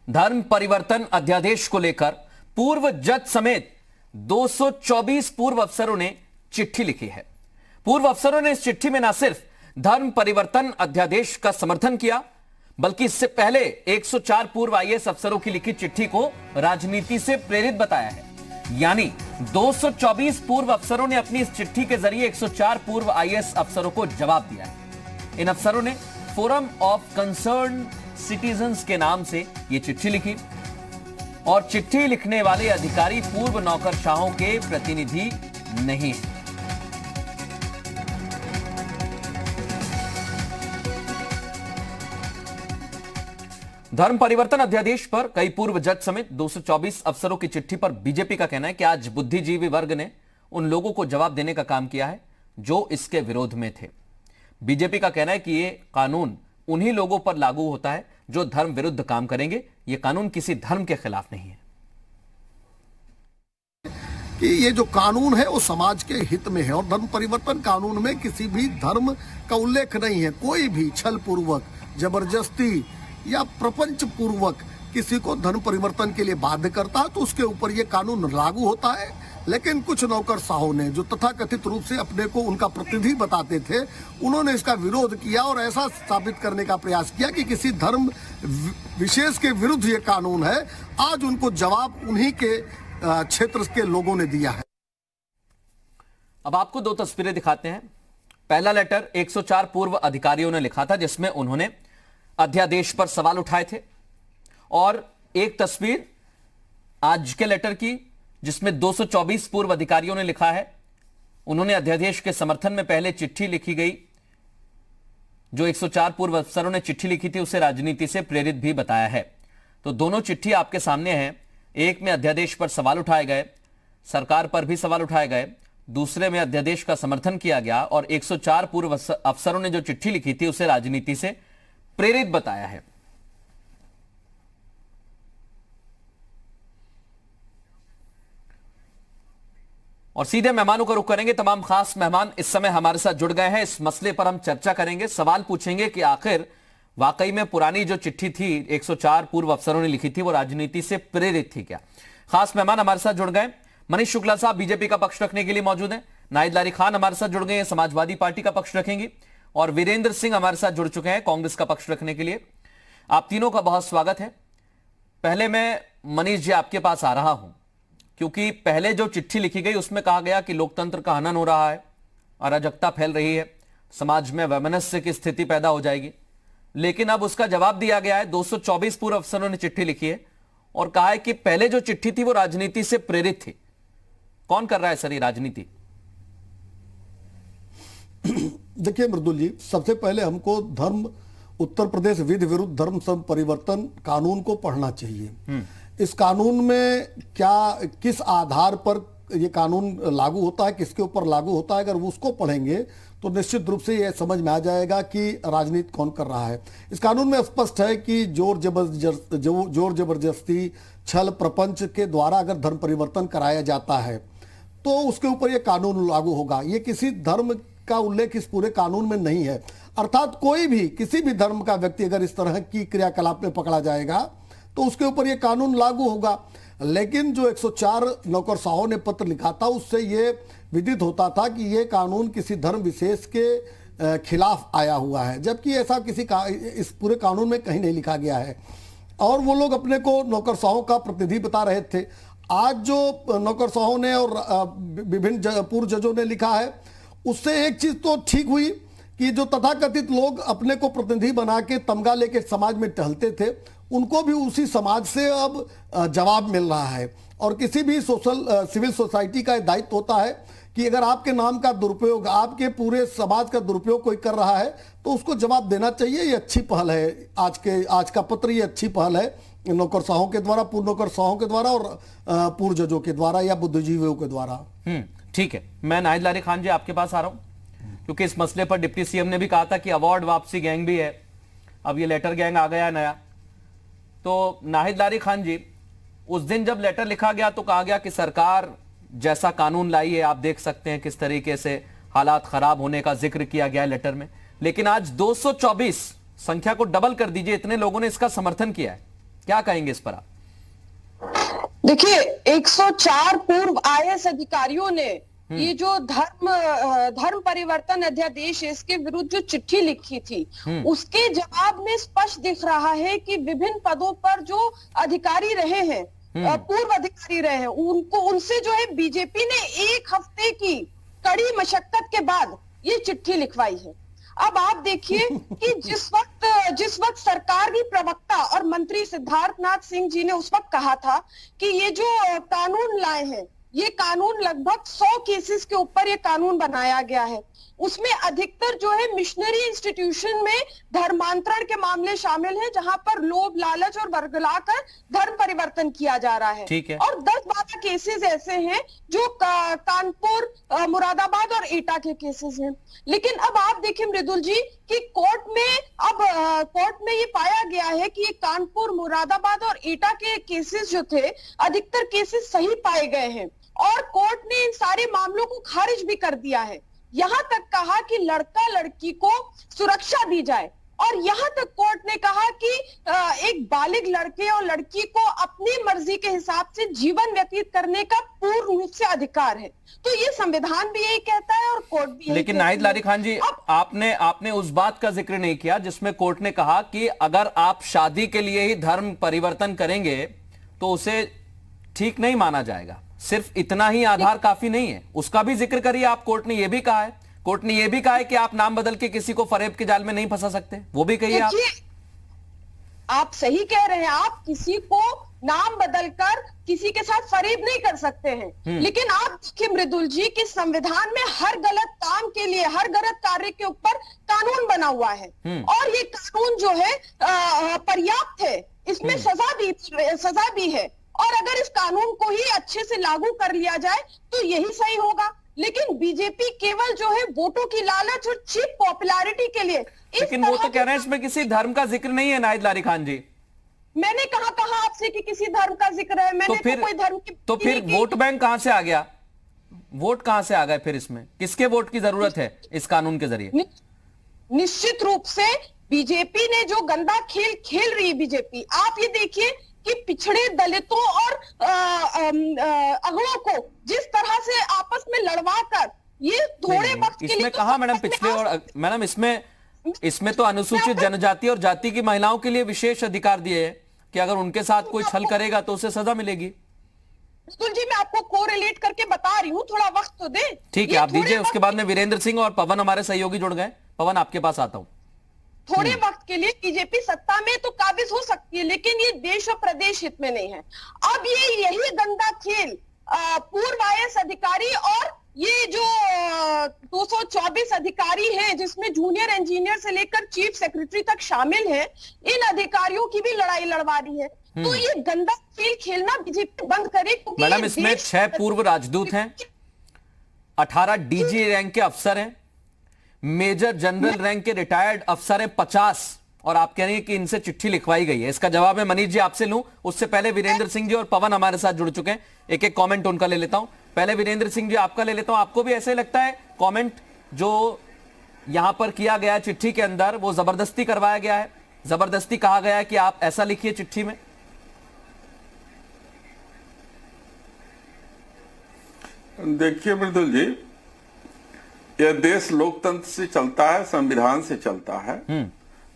धर्म परिवर्तन अध्यादेश को लेकर पूर्व जज समेत 224 पूर्व अफसरों ने चिट्ठी लिखी है। पूर्व अफसरों ने इस चिट्ठी में न सिर्फ धर्म परिवर्तन अध्यादेश का समर्थन किया, बल्कि इससे पहले 104 पूर्व आईएएस अफसरों की लिखी चिट्ठी को राजनीति से प्रेरित बताया है। यानी 224 पूर्व अफसरों ने अपनी इस चिट्ठी के जरिए 104 पूर्व आईएएस अफसरों को जवाब दिया है। इन अफसरों ने फोरम ऑफ कंसर्न सिटीजन्स के नाम से यह चिट्ठी लिखी और चिट्ठी लिखने वाले अधिकारी पूर्व नौकरशाहों के प्रतिनिधि नहीं हैं। धर्म परिवर्तन अध्यादेश पर कई पूर्व जज समेत 224 अफसरों की चिट्ठी पर बीजेपी का कहना है कि आज बुद्धिजीवी वर्ग ने उन लोगों को जवाब देने का काम किया है जो इसके विरोध में थे। बीजेपी का कहना है कि यह कानून उन्हीं लोगों पर लागू होता है जो धर्म विरुद्ध काम करेंगे। यह कानून किसी धर्म के खिलाफ नहीं है कि ये जो कानून है वो समाज के हित में है और धर्म परिवर्तन कानून में किसी भी धर्म का उल्लेख नहीं है। कोई भी छल पूर्वक, जबरदस्ती या प्रपंच पूर्वक किसी को धर्म परिवर्तन के लिए बाध्य करता है तो उसके ऊपर ये कानून लागू होता है। लेकिन कुछ नौकरशाहों ने जो तथाकथित रूप से अपने को उनका प्रतिनिधि बताते थे, उन्होंने इसका विरोध किया और ऐसा साबित करने का प्रयास किया कि किसी धर्म विशेष के विरुद्ध ये कानून है। आज उनको जवाब उन्हीं के क्षेत्र के लोगों ने दिया है। अब आपको दो तस्वीरें दिखाते हैं। पहला लेटर 104 पूर्व अधिकारियों ने लिखा था जिसमें उन्होंने अध्यादेश पर सवाल उठाए थे, और एक तस्वीर आज के लेटर की जिसमें 224 पूर्व अधिकारियों ने लिखा है। उन्होंने अध्यादेश के समर्थन में पहले चिट्ठी लिखी गई। जो 104 पूर्व अफसरों ने चिट्ठी लिखी थी उसे राजनीति से प्रेरित भी बताया है। तो दोनों चिट्ठी आपके सामने हैं। एक में अध्यादेश पर सवाल उठाए गए, सरकार पर भी सवाल उठाए गए, दूसरे में अध्यादेश का समर्थन किया गया और 104 पूर्व अफसरों ने जो चिट्ठी लिखी थी उसे राजनीति से प्रेरित बताया है। और सीधे मेहमानों का रुख करेंगे। तमाम खास मेहमान इस समय हमारे साथ जुड़ गए हैं। इस मसले पर हम चर्चा करेंगे, सवाल पूछेंगे कि आखिर वाकई में पुरानी जो चिट्ठी थी 104 पूर्व अफसरों ने लिखी थी वो राजनीति से प्रेरित थी क्या। खास मेहमान हमारे साथ जुड़ गए। मनीष शुक्ला साहब बीजेपी का पक्ष रखने के लिए मौजूद हैं। नाहिद लारी खान हमारे साथ जुड़ गए हैं, समाजवादी पार्टी का पक्ष रखेंगी, और वीरेंद्र सिंह हमारे साथ जुड़ चुके हैं कांग्रेस का पक्ष रखने के लिए। आप तीनों का बहुत स्वागत है। पहले मैं मनीष जी आपके पास आ रहा हूं, क्योंकि पहले जो चिट्ठी लिखी गई उसमें कहा गया कि लोकतंत्र का हनन हो रहा है, अराजकता फैल रही है, समाज में वैमनस्य की स्थिति पैदा हो जाएगी। लेकिन अब उसका जवाब दिया गया है। 224 पूर्व अफसरों ने चिट्ठी लिखी है और कहा है कि पहले जो चिट्ठी थी वो राजनीति से प्रेरित थी। कौन कर रहा है सर ये राजनीति? देखिए मृदुल जी, सबसे पहले हमको धर्म उत्तर प्रदेश विधि विरुद्ध धर्म परिवर्तन कानून को पढ़ना चाहिए। इस कानून में क्या, किस आधार पर ये कानून लागू होता है, किसके ऊपर लागू होता है, अगर उसको पढ़ेंगे तो निश्चित रूप से ये समझ में आ जाएगा कि राजनीति कौन कर रहा है। इस कानून में स्पष्ट है कि जोर जबरदस्ती, छल प्रपंच के द्वारा अगर धर्म परिवर्तन कराया जाता है तो उसके ऊपर ये कानून लागू होगा। ये किसी धर्म का उल्लेख इस पूरे कानून में नहीं है। अर्थात कोई भी, किसी भी धर्म का व्यक्ति अगर इस तरह की क्रियाकलाप में पकड़ा जाएगा तो उसके ऊपर ये कानून लागू होगा। लेकिन जो 104 नौकरशाहों ने पत्र लिखा था उससे ये विदित होता था कि ये कानून किसी धर्म विशेष के खिलाफ आया हुआ है, जबकि ऐसा इस पूरे कानून में कहीं नहीं लिखा गया है। और वो लोग अपने को नौकरशाहों का प्रतिनिधि बता रहे थे। आज जो नौकरशाहों ने और विभिन्न पूर्व जजों ने लिखा है उससे एक चीज तो ठीक हुई कि जो तथाकथित लोग अपने को प्रतिनिधि बना के तमगा लेके समाज में टहलते थे उनको भी उसी समाज से अब जवाब मिल रहा है। और किसी भी सिविल सोसाइटी का दायित्व होता है कि अगर आपके नाम का दुरुपयोग, आपके पूरे समाज का दुरुपयोग कोई कर रहा है तो उसको जवाब देना चाहिए। ये अच्छी पहल है। आज का पत्र ये अच्छी पहल है नौकरशाहों के द्वारा, पूर्व नौकरशाहों के द्वारा और पूर्व जजों के द्वारा या बुद्धिजीवियों के द्वारा। ठीक है, मैं नाहिद लारी खान जी आपके पास आ रहा हूं, क्योंकि इस मसले पर डिप्टी सीएम ने भी कहा था कि अवार्ड वापसी गैंग भी है। अब ये लेटर गैंग आ गया नया। तो नाहिद लारी खान जी, उस दिन जब लेटर लिखा गया तो कहा गया कि सरकार जैसा कानून लाई है, आप देख सकते हैं किस तरीके से हालात खराब होने का जिक्र किया गया है लेटर में। लेकिन आज 224, संख्या को डबल कर दीजिए, इतने लोगों ने इसका समर्थन किया है। क्या कहेंगे इस पर आप? देखिए, 104 पूर्व आईएएस अधिकारियों ने ये जो धर्म परिवर्तन अध्यादेश है, इसके विरुद्ध जो चिट्ठी लिखी थी, उसके जवाब में स्पष्ट दिख रहा है कि विभिन्न पदों पर जो अधिकारी रहे हैं, पूर्व अधिकारी रहे हैं, उनसे जो है बीजेपी ने 1 हफ्ते की कड़ी मशक्कत के बाद ये चिट्ठी लिखवाई है। अब आप देखिए कि जिस वक्त सरकार की प्रवक्ता और मंत्री सिद्धार्थनाथ सिंह जी ने उस वक्त कहा था कि ये जो कानून लाए हैं, ये कानून लगभग 100 केसेस के ऊपर ये कानून बनाया गया है, उसमें अधिकतर जो है मिशनरी इंस्टीट्यूशन में धर्मांतरण के मामले शामिल हैं, जहां पर लोभ लालच और वर्गलाकर धर्म परिवर्तन किया जा रहा है। ठीक है। और 10-12 केसेस ऐसे हैं जो कानपुर, मुरादाबाद और एटा के केसेस हैं। लेकिन अब आप देखिए मृदुल जी कि कोर्ट में ये पाया गया है कि ये कानपुर, मुरादाबाद और एटा के केसेस जो थे, अधिकतर केसेस सही पाए गए हैं और कोर्ट ने इन सारे मामलों को खारिज भी कर दिया है। यहां तक कहा कि लड़का लड़की को सुरक्षा दी जाए और यहां तक कोर्ट ने कहा कि एक बालिग लड़के और लड़की को अपनी मर्जी के हिसाब से जीवन व्यतीत करने का पूर्ण रूप से अधिकार है। तो ये संविधान भी यही कहता है और कोर्ट भी यही। लेकिन नाहिद लारी खान जी, आपने उस बात का जिक्र नहीं किया जिसमें कोर्ट ने कहा कि अगर आप शादी के लिए ही धर्म परिवर्तन करेंगे तो उसे ठीक नहीं माना जाएगा, सिर्फ इतना ही आधार काफी नहीं है, उसका भी जिक्र करिए आप। कोर्ट ने यह भी कहा है, कोर्ट ने यह भी कहा है कि आप नाम बदल के किसी को फरेब के जाल में नहीं फंसा सकते, वो भी कहिए आप सही कह रहे हैं, आप किसी को नाम बदलकर किसी के साथ फरेब नहीं कर सकते हैं। लेकिन आप देखिए मृदुल जी कि संविधान में हर गलत काम के लिए, हर गलत कार्य के ऊपर कानून बना हुआ है और ये कानून जो है पर्याप्त है, इसमें सजा भी है और अगर इस कानून को ही अच्छे से लागू कर लिया जाए तो यही सही होगा। लेकिन बीजेपी केवल जो है वोटों की लालच और चीप पॉपुलैरिटी के लिए, लेकिन वो तो कह रहे हैं इसमें किसी धर्म का जिक्र नहीं है नाहिद लारी खान जी। मैंने कहा आपसे कि किसी धर्म का जिक्र है? मैंने तो कोई धर्म की तो फिर वोट बैंक कहां से आ गया? वोट कहां से आ गए फिर? इसमें किसके वोट की जरूरत है इस कानून के जरिए? निश्चित रूप से बीजेपी ने जो गंदा खेल खेल रही है बीजेपी, आप ये देखिए कि पिछड़े दलितों और अगड़ों को जिस तरह से आपस में लड़वा कर ये थोड़े वक्त के लिए, इसमें कहा मैडम पिछड़े और मैडम इसमें तो अनुसूचित जनजाति और जाति की महिलाओं के लिए विशेष अधिकार दिए हैं कि अगर उनके साथ कोई छल करेगा तो उसे सजा मिलेगी। जी मैं आपको कोरिलेट करके बता रही हूँ, थोड़ा वक्त तो दे। ठीक है, आप दीजिए। उसके बाद में वीरेंद्र सिंह और पवन हमारे सहयोगी जुड़ गए। पवन, आपके पास आता हूं। थोड़े वक्त के लिए बीजेपी सत्ता में तो काबिज हो सकती है, लेकिन ये देश और प्रदेश हित में नहीं है। अब यही गंदा खेल पूर्व आईएएस अधिकारी और ये जो 224 अधिकारी हैं, जिसमें जूनियर इंजीनियर से लेकर चीफ सेक्रेटरी तक शामिल है, इन अधिकारियों की भी लड़ाई लड़वा रही है। तो ये गंदा खेल खेलना बीजेपी बंद करे। मैडम, इसमें 6 पूर्व राजदूत हैं, 18 डीजी रैंक के अफसर हैं, मेजर जनरल रैंक के रिटायर्ड अफसर हैं 50, और आप कह रही हैं कि इनसे चिट्ठी लिखवाई गई है। इसका जवाब मैं मनीष जी आपसे लूं, उससे पहले वीरेंद्र सिंह जी और पवन हमारे साथ जुड़ चुके हैं। एक एक कमेंट उनका ले लेता हूं। पहले वीरेंद्र सिंह जी आपका ले लेता हूं। आपको भी ऐसे लगता है कमेंट जो यहां पर किया गया चिट्ठी के अंदर वो जबरदस्ती करवाया गया है, जबरदस्ती कहा गया है कि आप ऐसा लिखिए चिट्ठी में? देखिए मृदुल जी, यह देश लोकतंत्र से चलता है, संविधान से चलता है।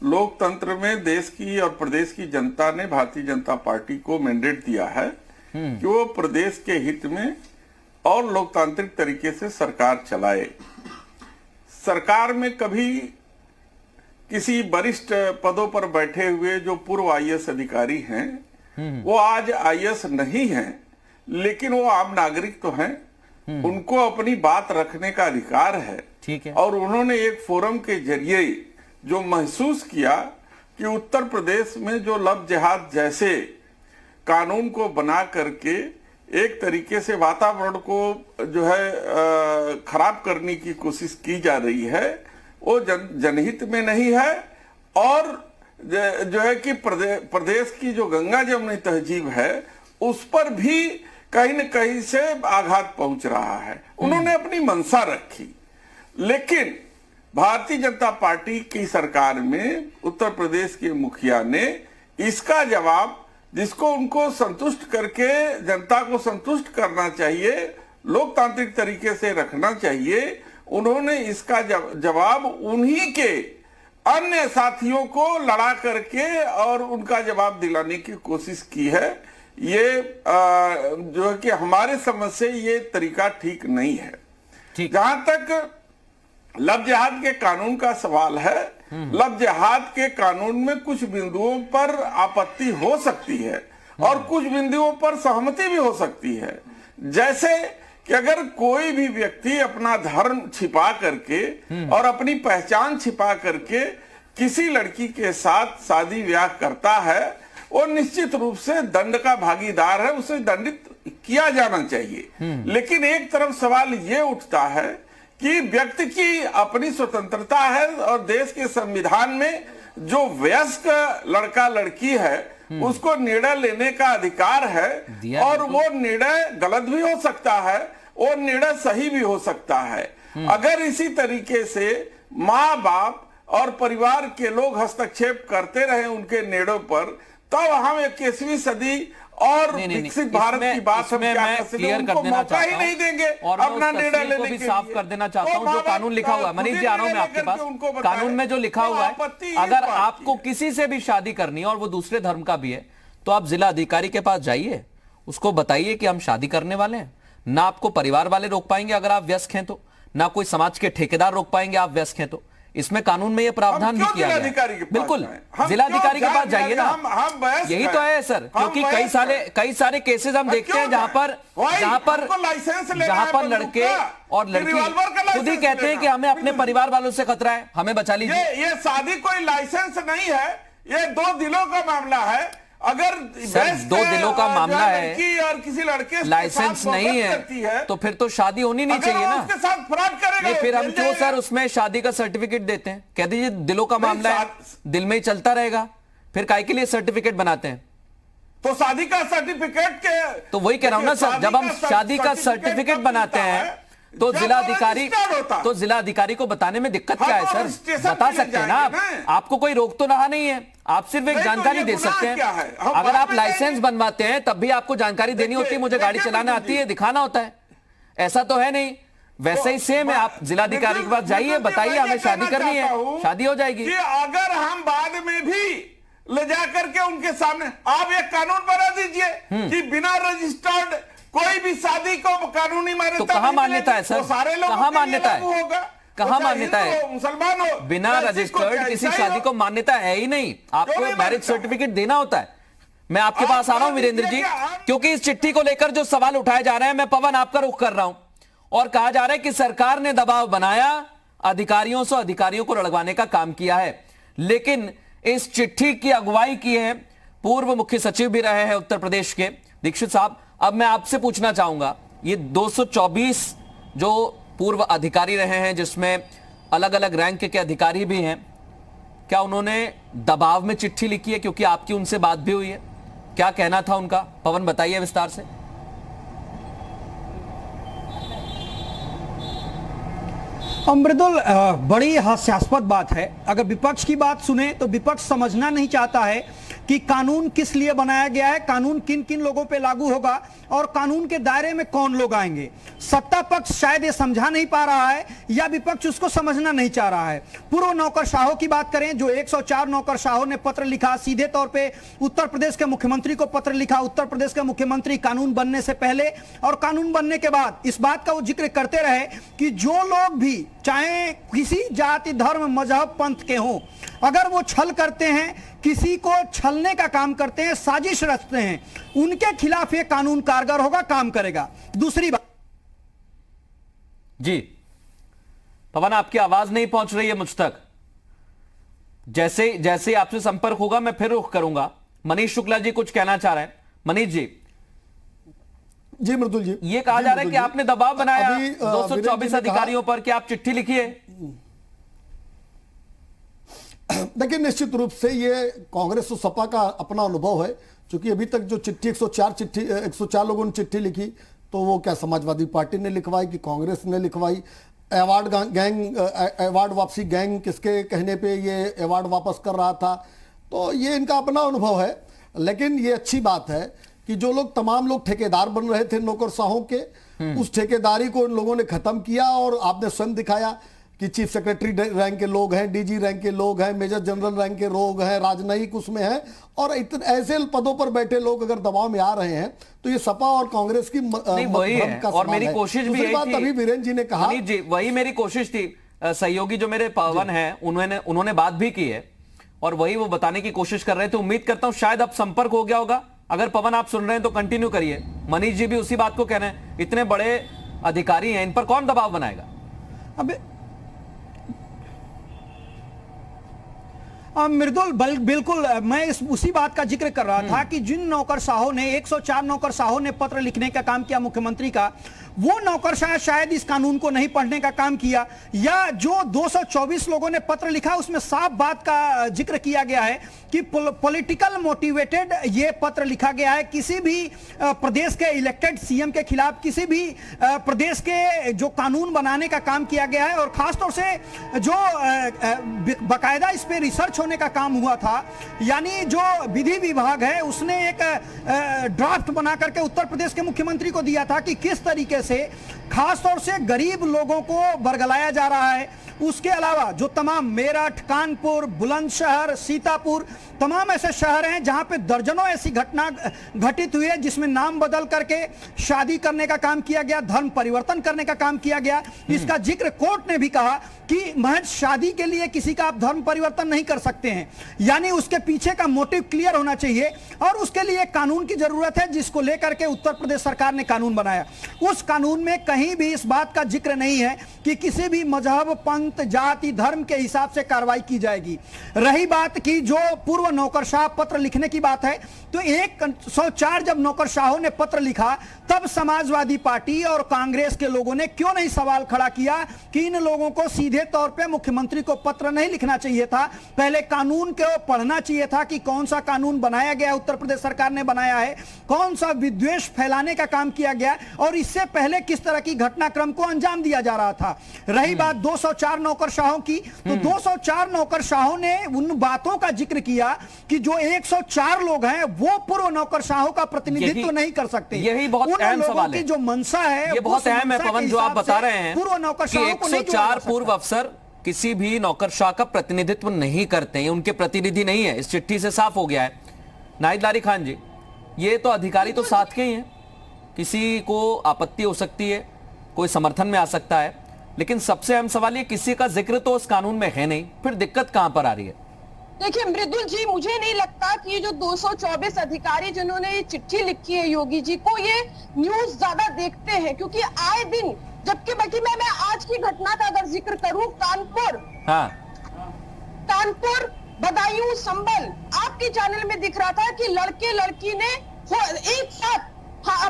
लोकतंत्र में देश की और प्रदेश की जनता ने भारतीय जनता पार्टी को मैंडेट दिया है कि वो प्रदेश के हित में और लोकतांत्रिक तरीके से सरकार चलाए। सरकार में कभी किसी वरिष्ठ पदों पर बैठे हुए जो पूर्व आईएएस अधिकारी हैं, वो आज आईएएस नहीं हैं, लेकिन वो आम नागरिक तो हैं, उनको अपनी बात रखने का अधिकार है। ठीक है। और उन्होंने एक फोरम के जरिए जो महसूस किया कि उत्तर प्रदेश में जो लव जिहाद जैसे कानून को बना करके एक तरीके से वातावरण को जो है खराब करने की कोशिश की जा रही है, वो जनहित में नहीं है और जो है कि प्रदेश की जो गंगा जमुनी तहजीब है उस पर भी कहीं न कहीं से आघात पहुंच रहा है। उन्होंने अपनी मंशा रखी, लेकिन भारतीय जनता पार्टी की सरकार में उत्तर प्रदेश के मुखिया ने इसका जवाब जिसको उनको संतुष्ट करके जनता को संतुष्ट करना चाहिए, लोकतांत्रिक तरीके से रखना चाहिए, उन्होंने इसका जवाब उन्हीं के अन्य साथियों को लड़ा करके और उनका जवाब दिलाने की कोशिश की है। ये जो है कि हमारे समझ से ये तरीका ठीक नहीं है। जहां तक लव जिहाद के कानून का सवाल है, लव जिहाद के कानून में कुछ बिंदुओं पर आपत्ति हो सकती है और कुछ बिंदुओं पर सहमति भी हो सकती है। जैसे कि अगर कोई भी व्यक्ति अपना धर्म छिपा करके और अपनी पहचान छिपा करके किसी लड़की के साथ शादी ब्याह करता है, वो निश्चित रूप से दंड का भागीदार है, उसे दंडित किया जाना चाहिए। लेकिन एक तरफ सवाल ये उठता है कि व्यक्ति की अपनी स्वतंत्रता है और देश के संविधान में जो वयस्क लड़का लड़की है उसको निर्णय लेने का अधिकार है और वो निर्णय गलत भी हो सकता है और निर्णय सही भी हो सकता है। अगर इसी तरीके से माँ बाप और परिवार के लोग हस्तक्षेप करते रहे उनके निर्णयों पर, तब हम 21वीं सदी और विकसित भारत की बात हम क्या कर सकते हैं, उनको मौका ही नहीं देंगे और अपना निर्णय लेने भी के साफ लिए। कर देना चाहता हूं, तो जो कानून लिखा हुआ है, मनीष जी आ रहा हूं मैं आपके पास, कानून में जो लिखा हुआ है, अगर आपको किसी से भी शादी करनी है और वो दूसरे धर्म का भी है तो आप जिला अधिकारी के पास जाइए, उसको बताइए कि हम शादी करने वाले हैं। ना आपको परिवार वाले रोक पाएंगे अगर आप वयस्क हैं तो, ना कोई समाज के ठेकेदार रोक पाएंगे आप वयस्क हैं तो। इसमें कानून में ये प्रावधान भी किया गया है। बिल्कुल जिलाधिकारी के पास जाइए ना, यही तो है सर, क्योंकि कई सारे केसेस हम देखते हैं जहां पर लड़के और लड़की खुद ही कहते हैं कि हमें अपने परिवार वालों से खतरा है, हमें बचा लीजिए। ये शादी कोई लाइसेंस नहीं है, ये दो दिलों का मामला है। अगर सर दो दिलों का मामला है और किसी लड़के लाइसेंस नहीं है तो फिर तो शादी होनी नहीं चाहिए ना। उसके साथ फ्रॉड करेगा नहीं, फिर हम क्यों सर उसमें शादी का सर्टिफिकेट देते हैं? कह दीजिए दिलों का मामला है, दिल में ही चलता रहेगा, फिर काहे के लिए सर्टिफिकेट बनाते हैं? तो शादी का सर्टिफिकेट के तो वही कह रहा हूं ना सर, जब हम शादी का सर्टिफिकेट बनाते हैं तो जिलाधिकारी को बताने में दिक्कत क्या है सर? बता सकते हैं ना आप, आपको कोई रोक तो रहा नहीं है, आप सिर्फ एक जानकारी दे सकते हैं। अगर आप लाइसेंस बनवाते हैं तब भी आपको जानकारी देनी होती है, मुझे गाड़ी चलाना आती है, दिखाना होता है, ऐसा तो है नहीं। वैसे ही सेम है, आप जिलाधिकारी के पास जाइए, बताइए हमें शादी करनी है, शादी हो जाएगी। अगर हम बाद में भी ले जाकर के उनके सामने आप एक कानून बना दीजिए कि बिना रजिस्टर्ड कोई भी शादी को कानूनी मान्यता तो कहां मान्यता है सर? सारे लोग कहां मान्यता है? कहां मान्यता है? मुसलमान हो बिना रजिस्टर्ड किसी शादी को मान्यता है ही नहीं, आपको मैरिज सर्टिफिकेट देना होता है। मैं आपके पास आ रहा हूं वीरेंद्र जी, क्योंकि इस चिट्ठी को लेकर जो सवाल उठाए जा रहे हैं, मैं पवन आपका रुख कर रहा हूं और कहा जा रहा है कि सरकार ने दबाव बनाया, अधिकारियों से अधिकारियों को लड़वाने का काम किया है। लेकिन इस चिट्ठी की अगुवाई की है पूर्व मुख्य सचिव भी रहे हैं उत्तर प्रदेश के दीक्षित साहब। अब मैं आपसे पूछना चाहूंगा, ये 224 जो पूर्व अधिकारी रहे हैं, जिसमें अलग अलग रैंक के अधिकारी भी हैं, क्या उन्होंने दबाव में चिट्ठी लिखी है? क्योंकि आपकी उनसे बात भी हुई है, क्या कहना था उनका? पवन बताइए विस्तार से। मृदुल, बड़ी हास्यास्पद बात है। अगर विपक्ष की बात सुने तो विपक्ष समझना नहीं चाहता है कि कानून किस लिए बनाया गया है, कानून किन किन लोगों पे लागू होगा और कानून के दायरे में कौन लोग आएंगे। सत्ता पक्ष शायद ये समझा नहीं पा रहा है या विपक्ष उसको समझना नहीं चाह रहा है। पूर्व नौकरशाहों की बात करें, जो 104 नौकरशाहों ने पत्र लिखा, सीधे तौर पे उत्तर प्रदेश के मुख्यमंत्री को पत्र लिखा। उत्तर प्रदेश के मुख्यमंत्री कानून बनने से पहले और कानून बनने के बाद इस बात का वो जिक्र करते रहे कि जो लोग भी चाहे किसी जाति धर्म मजहब पंथ के हों, अगर वो छल करते हैं, किसी को छलने का काम करते हैं, साजिश रचते हैं, उनके खिलाफ ये कानून कारगर होगा, काम करेगा। दूसरी बात जी पवन, आपकी आवाज नहीं पहुंच रही है मुझ तक। जैसे जैसे आपसे संपर्क होगा मैं फिर रुख करूंगा। मनीष शुक्ला जी कुछ कहना चाह रहे हैं। मनीष जी। जी मृदुल जी, ये कहा जा रहा है कि आपने दबाव बनाया 224 अधिकारियों पर कि आप चिट्ठी लिखिए। देखिए, निश्चित रूप से ये कांग्रेस और सपा का अपना अनुभव है, क्योंकि अभी तक जो चिट्ठी 104 लोगों ने चिट्ठी लिखी, तो वो क्या समाजवादी पार्टी ने लिखवाई कि कांग्रेस ने लिखवाई? अवार्ड वापसी गैंग किसके कहने पे ये अवार्ड वापस कर रहा था? तो ये इनका अपना अनुभव है। लेकिन ये अच्छी बात है कि जो लोग तमाम लोग ठेकेदार बन रहे थे नौकरशाहों के, उस ठेकेदारी को इन लोगों ने खत्म किया और आपने स्वयं दिखाया कि चीफ सेक्रेटरी रैंक के लोग हैं, डीजी रैंक के लोग हैं, मेजर जनरल रैंक के लोग हैं, राजनयिक उसमें हैं, और इतने ऐसे पदों पर बैठे लोग अगर दबाव में आ रहे हैं तो ये सपा और कांग्रेस की वही है। और मेरी कोशिश भी यही थी, अभी वीरेंद्र जी ने कहा, जी वही मेरी कोशिश थी। सहयोगी जो मेरे पवन हैं उन्होंने बात भी की है और वही वो बताने की कोशिश कर रहे थे। उम्मीद करता हूं शायद अब संपर्क हो गया होगा। अगर पवन आप सुन रहे हैं तो कंटिन्यू करिए। मनीष जी भी उसी बात को कह रहे हैं, इतने बड़े अधिकारी हैं, इन पर कौन दबाव बनाएगा? अब मृदुल बिल्कुल मैं उसी बात का जिक्र कर रहा था कि जिन नौकरशाहों ने 104 नौकरशाहों ने पत्र लिखने का काम किया मुख्यमंत्री का, वो नौकरशाह शायद इस कानून को नहीं पढ़ने का काम किया, या जो 224 लोगों ने पत्र लिखा उसमें साफ बात का जिक्र किया गया है कि पॉलिटिकल मोटिवेटेड ये पत्र लिखा गया है। किसी भी प्रदेश के इलेक्टेड सीएम के खिलाफ, किसी भी प्रदेश के जो कानून बनाने का काम किया गया है, और खासतौर से जो बाकायदा इस पे रिसर्च होने का काम हुआ था, यानी जो विधि विभाग है उसने एक ड्राफ्ट बना करके उत्तर प्रदेश के मुख्यमंत्री को दिया था कि किस तरीके से खासतौर से गरीब लोगों को बरगलाया जा रहा है। उसके अलावा जो तमाम मेरठ, कानपुर, बुलंदशहर, सीतापुर, तमाम ऐसे शहर हैं जहां पे दर्जनों ऐसी घटना घटित हुई है जिसमें नाम बदल करके शादी करने का काम किया गया, धर्म परिवर्तन करने का काम किया गया। इसका जिक्र कोर्ट ने भी कहा कि महज शादी के लिए किसी का आप धर्म परिवर्तन नहीं कर सकते हैं, यानी उसके पीछे का मोटिव क्लियर होना चाहिए, और उसके लिए कानून की जरूरत है जिसको लेकर के उत्तर प्रदेश सरकार ने कानून बनाया। उस कानून में कहीं भी इस बात का जिक्र नहीं है कि किसी भी मजहब, पंथ, जाति, धर्म के हिसाब से कार्रवाई की जाएगी। रही बात की जो पूर्व नौकरशाह पत्र लिखने की बात है, तो 104 जब नौकरशाहों ने पत्र लिखा तब समाजवादी पार्टी और कांग्रेस के लोगों ने क्यों नहीं सवाल खड़ा किया कि इन लोगों को सीधे तौर पे मुख्यमंत्री को पत्र नहीं लिखना चाहिए था, पहले कानून को पढ़ना चाहिए था कि कौन सा कानून बनाया गया, उत्तर प्रदेश सरकार ने बनाया है, कौन सा विद्वेष फैलाने का काम किया गया, और इससे पहले किस तरह की घटनाक्रम को अंजाम दिया जा रहा था। रही बात 204 नौकरशाहों की, तो 204 नौकरशाहों ने उन बातों का जिक्र किया कि जो 104 लोग हैं वो पूर्व नौकरशाहों का प्रतिनिधित्व नहीं कर सकते। यही बहुत अहम सवाल है, जो मंशा है, ये बहुत अहम है पवन जो आप बता रहे हैं पूर्व नौकरशाहों को 104 पूर्व अफसर किसी भी नौकरशाह का प्रतिनिधित्व नहीं करते हैं, उनके प्रतिनिधि नहीं है, इस चिट्ठी से साफ हो गया है। नाहिद लारी खान जी, ये तो अधिकारी तो साथ के ही हैं, किसी को आपत्ति हो सकती है, कोई समर्थन में आ सकता है, लेकिन सबसे अहम सवाल ये किसी का जिक्र तो उस कानून में है नहीं, फिर दिक्कत कहां पर आ रही है? देखिए मृदुल जी, मुझे नहीं लगता कि ये जो 224 अधिकारी जिन्होंने ये चिट्ठी लिखी है योगी जी को, ये न्यूज ज्यादा देखते हैं, क्योंकि आए दिन, जबकि बल्कि मैं आज की घटना का अगर जिक्र करूं, कानपुर, बदायूं, संभल, आपके चैनल में दिख रहा था कि लड़के लड़की ने एक साथ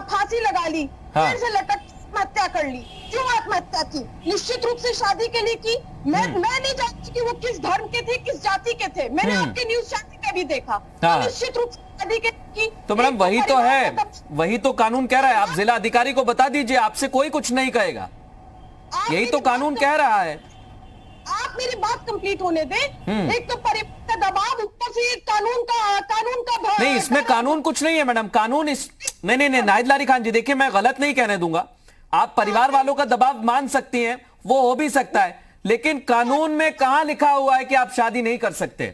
फांसी लगा ली, फिर से लटक आत्महत्या कर ली। क्यों आत्महत्या की? निश्चित रूप से शादी के लिए की। मैं नहीं जानती कि वो किस धर्म के थे, किस जाति के थे, मैंने आपके न्यूज चैनल पे भी देखा। तो निश्चित रूप से शादी के की। तो मैडम वही तो है, वही तो कानून कह रहा है, आप जिला अधिकारी को बता दीजिए, आपसे कोई कुछ नहीं कहेगा, यही तो कानून कह रहा है। आप मेरी बात कंप्लीट होने दें। एक तो परिवार का दबाव, ऊपर से कानून का नहीं, इसमें कानून कुछ नहीं है मैडम, कानून नहीं, नाहिद लारी खान जी, देखिए मैं गलत नहीं कहने दूंगा, आप परिवार वालों का दबाव मान सकती हैं, वो हो भी सकता है, लेकिन कानून में कहां लिखा हुआ है कि आप शादी नहीं कर सकते?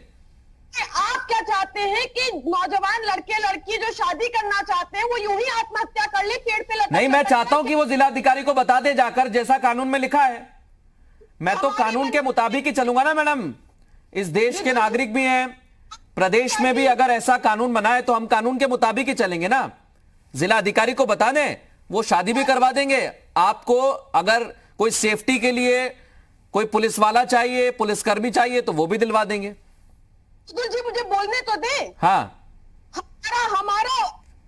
आप क्या चाहते हैं कि नौजवान लड़के लड़की जो शादी करना चाहते हैं वो यूं ही आत्महत्या कर ले, पेड़ पे लटक? नहीं, मैं चाहता हूं कि वो जिलाधिकारी को बता दे जाकर, जैसा कानून में लिखा है। मैं तो कानून के मुताबिक ही चलूंगा ना मैडम, इस देश के नागरिक भी हैं, प्रदेश में भी अगर ऐसा कानून बना है तो हम कानून के मुताबिक ही चलेंगे ना। जिला अधिकारी को बता दें, वो शादी भी करवा देंगे। आपको अगर कोई सेफ्टी के लिए कोई पुलिस वाला चाहिए, पुलिसकर्मी चाहिए, तो वो भी दिलवा देंगे। जी मुझे बोलने तो दे। हाँ,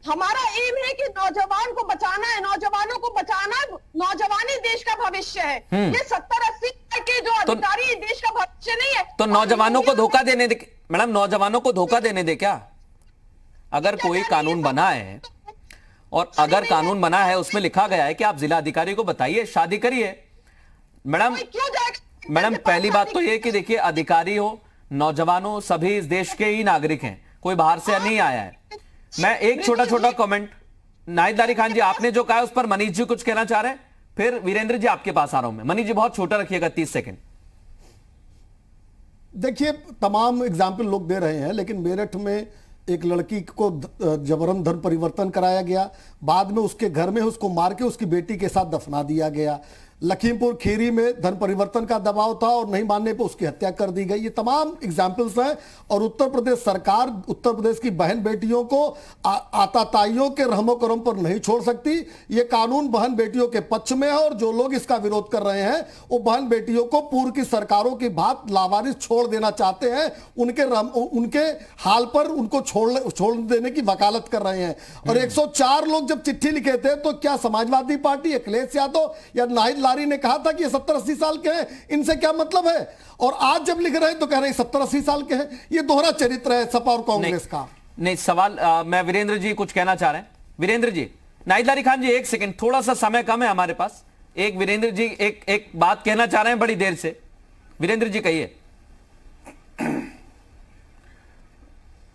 हमारा एम है कि नौजवान को बचाना है, नौजवानों को बचाना, नौजवानी देश का भविष्य है। ये 70-80 के जो अधिकारी देश का भविष्य नहीं है। तो नौजवानों को धोखा देने दे मैडम, नौजवानों को धोखा देने दे क्या? अगर कोई कानून बना है, और अगर कानून बना है उसमें लिखा गया है कि आप जिला अधिकारी को बताइए, शादी करिए। मैडम पहली बात तो ये कि देखिए, अधिकारी हो, नौजवानों, सभी इस देश के ही नागरिक हैं, कोई बाहर से नहीं आया है। मैं एक छोटा छोटा कमेंट, नाहिद लारी खान जी आपने जो कहा है उस पर मनीष जी कुछ कहना चाह रहे हैं, फिर वीरेंद्र जी आपके पास आ रहा हूं मैं। मनीष जी बहुत छोटा रखिएगा, 30 सेकंड। देखिए, तमाम एग्जाम्पल लोग दे रहे हैं, लेकिन मेरठ में एक लड़की को जबरन धर्म परिवर्तन कराया गया, बाद में उसके घर में उसको मार के उसकी बेटी के साथ दफना दिया गया। लखीमपुर खीरी में धर्म परिवर्तन का दबाव था और नहीं मानने पर उसकी हत्या कर दी गई। ये तमाम एग्जाम्पल्स हैं। और उत्तर प्रदेश सरकार उत्तर प्रदेश की बहन बेटियों को आताताइयों के रहमो करम पर नहीं छोड़ सकती। ये कानून बहन बेटियों के पक्ष में है और जो लोग इसका विरोध कर रहे हैं वो बहन बेटियों को पूर्व की सरकारों की बात लावारिस छोड़ देना चाहते हैं, उनके हाल पर उनको छोड़ देने की वकालत कर रहे हैं। और 104 लोग जब चिट्ठी लिखे थे तो क्या समाजवादी पार्टी, अखिलेश यादव या नाहिद लारी ने कहा था कि ये 70-80 साल के हैं, इनसे क्या मतलब है? और आज जब लिख रहे हैं तो कह रहे हैं 70-80 साल के हैं। ये दोहरा चरित्र है सपा और कांग्रेस का। नहीं सवाल मैं वीरेंद्र जी कुछ कहना चाह रहे हैं। वीरेंद्र जी, नाहिद लारी खान जी एक सेकंड, थोड़ा सा समय कम है हमारे पास। एक वीरेंद्र जी एक बात कहना चाह रहे हैं बड़ी देर से। वीरेंद्र जी कहिए।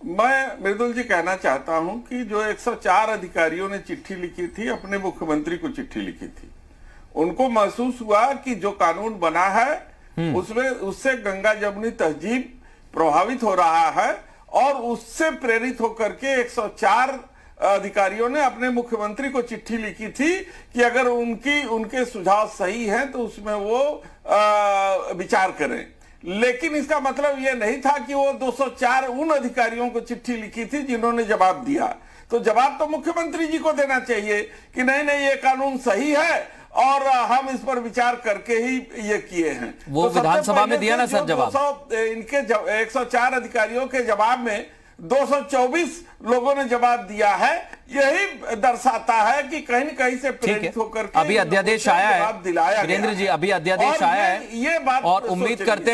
मैं मृदुल जी कहना चाहता हूं कि जो 104 अधिकारियों ने चिट्ठी लिखी थी, अपने मुख्यमंत्री को चिट्ठी लिखी थी, उनको महसूस हुआ कि जो कानून बना है उसमें उससे गंगा जमुनी तहजीब प्रभावित हो रहा है और उससे प्रेरित होकर के 104 अधिकारियों ने अपने मुख्यमंत्री को चिट्ठी लिखी थी कि अगर उनके सुझाव सही हैं तो उसमें वो विचार करें। लेकिन इसका मतलब यह नहीं था कि वो 204 उन अधिकारियों को चिट्ठी लिखी थी जिन्होंने जवाब दिया। तो जवाब तो मुख्यमंत्री जी को देना चाहिए कि नहीं ये कानून सही है और हम इस पर विचार करके ही ये किए हैं। वो तो विधानसभा में दिया ना सर जवाब। इनके 104 अधिकारियों के जवाब में 224 लोगों ने जवाब दिया है। यही दर्शाता है कि कहीं न कहीं से प्रेरित होकर के अभी अध्यादेश आया है वीरेंद्र जी, अभी अध्यादेश आया है ये बात और उम्मीद करते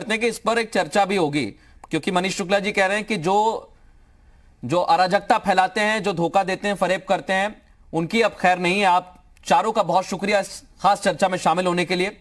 हैं कि इस पर एक चर्चा भी होगी, क्योंकि मनीष शुक्ला जी कह रहे हैं कि जो अराजकता फैलाते हैं, जो धोखा देते हैं, फरेब करते हैं, उनकी अब खैर नहीं है। आप चारों का बहुत शुक्रिया इस खास चर्चा में शामिल होने के लिए।